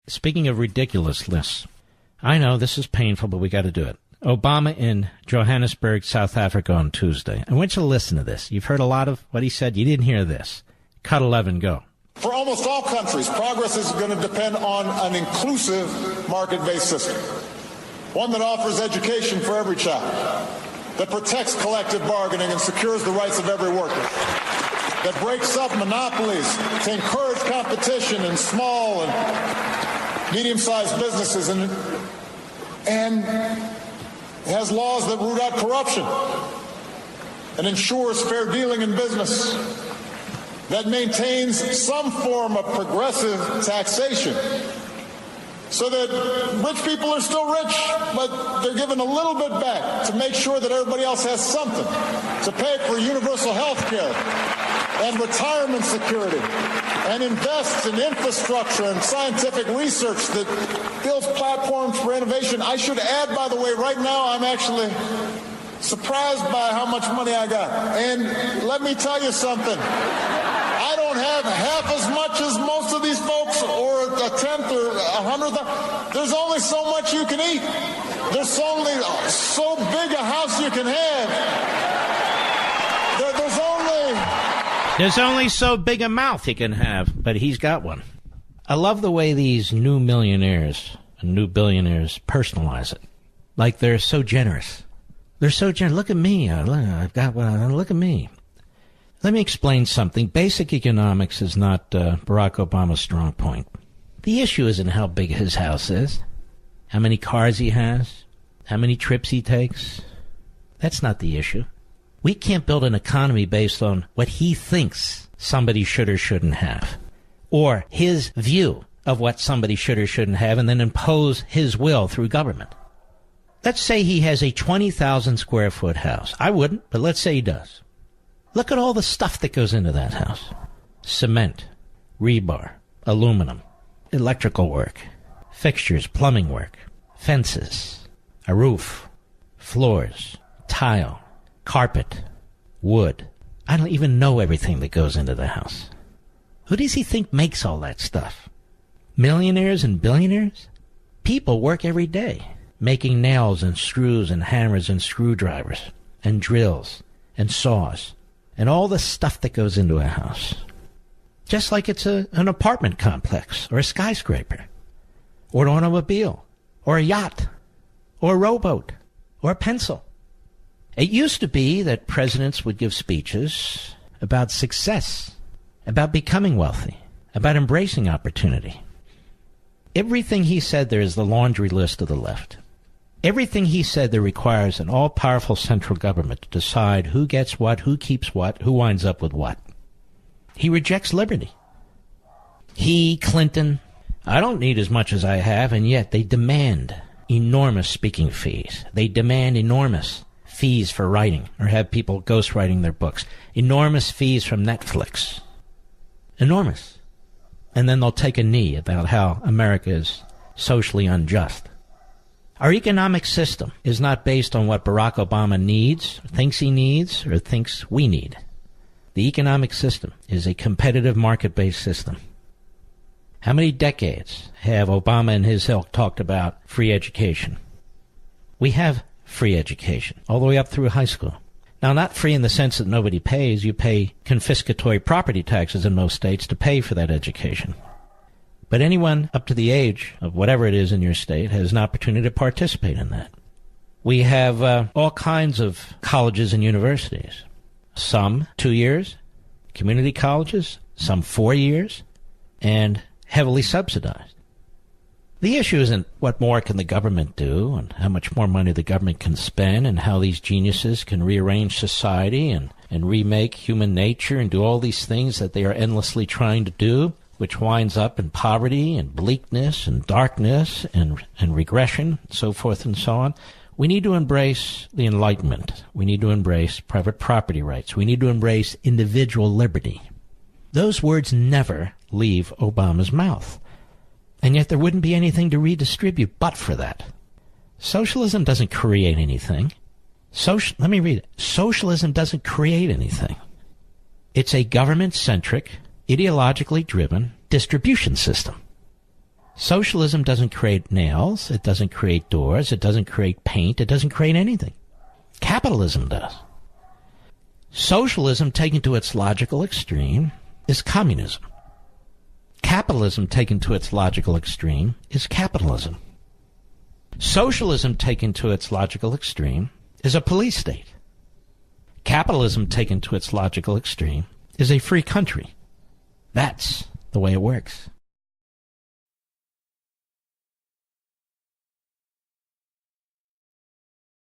Speaking of ridiculousness, I know this is painful, but we got to do it. Obama in Johannesburg, South Africa on Tuesday. I want you to listen to this. You've heard a lot of what he said. You didn't hear this. Cut 11, go. For almost all countries, progress is going to depend on an inclusive market-based system. One that offers education for every child, that protects collective bargaining and secures the rights of every worker, that breaks up monopolies to encourage competition in small and medium-sized businesses, and has laws that root out corruption and ensures fair dealing in business, that maintains some form of progressive taxation so that rich people are still rich, but they're given a little bit back to make sure that everybody else has something to pay for universal health care and retirement security, and invests in infrastructure and scientific research that builds platforms for innovation. I should add, by the way, right now I'm actually surprised by how much money I got. And let me tell you something. I don't have half as much as most of these folks, or a tenth or 100th. There's only so much you can eat. There's only so big a house you can have. There's only so big a mouth he can have, but he's got one. I love the way these new millionaires and new billionaires personalize it. Like they're so generous. They're so generous. Look at me. I've got one. Look at me. Let me explain something. Basic economics is not Barack Obama's strong point. The issue isn't how big his house is, how many cars he has, how many trips he takes. That's not the issue. We can't build an economy based on what he thinks somebody should or shouldn't have, or his view of what somebody should or shouldn't have, and then impose his will through government. Let's say he has a 20,000 square foot house. I wouldn't, but let's say he does. Look at all the stuff that goes into that house. Cement, rebar, aluminum, electrical work, fixtures, plumbing work, fences, a roof, floors, tile, carpet, wood. I don't even know everything that goes into the house. Who does he think makes all that stuff? Millionaires and billionaires? People work every day, making nails and screws and hammers and screwdrivers and drills and saws and all the stuff that goes into a house. Just like it's an apartment complex or a skyscraper or an automobile or a yacht or a rowboat or a pencil. It used to be that presidents would give speeches about success, about becoming wealthy, about embracing opportunity. Everything he said there is the laundry list of the left. Everything he said there requires an all-powerful central government to decide who gets what, who keeps what, who winds up with what. He rejects liberty. He, Clinton, I don't need as much as I have, and yet they demand enormous speaking fees. They demand enormous fees for writing, or have people ghostwriting their books. Enormous fees from Netflix. Enormous. And then they'll take a knee about how America is socially unjust. Our economic system is not based on what Barack Obama needs, thinks he needs, or thinks we need. The economic system is a competitive market-based system. How many decades have Obama and his ilk talked about free education? We have free education, all the way up through high school. Now, not free in the sense that nobody pays. You pay confiscatory property taxes in most states to pay for that education. But anyone up to the age of whatever it is in your state has an opportunity to participate in that. We have all kinds of colleges and universities. Some 2 years, community colleges, some 4 years, and heavily subsidized. The issue isn't what more can the government do and how much more money the government can spend and how these geniuses can rearrange society and remake human nature and do all these things that they are endlessly trying to do, which winds up in poverty and bleakness and darkness and regression, so forth and so on. We need to embrace the Enlightenment. We need to embrace private property rights. We need to embrace individual liberty. Those words never leave Obama's mouth. And yet there wouldn't be anything to redistribute but for that. Socialism doesn't create anything. Let me read it. Socialism doesn't create anything. It's a government-centric, ideologically driven distribution system. Socialism doesn't create nails. It doesn't create doors. It doesn't create paint. It doesn't create anything. Capitalism does. Socialism taken to its logical extreme is communism. Capitalism taken to its logical extreme is capitalism. Socialism taken to its logical extreme is a police state. Capitalism taken to its logical extreme is a free country. That's the way it works.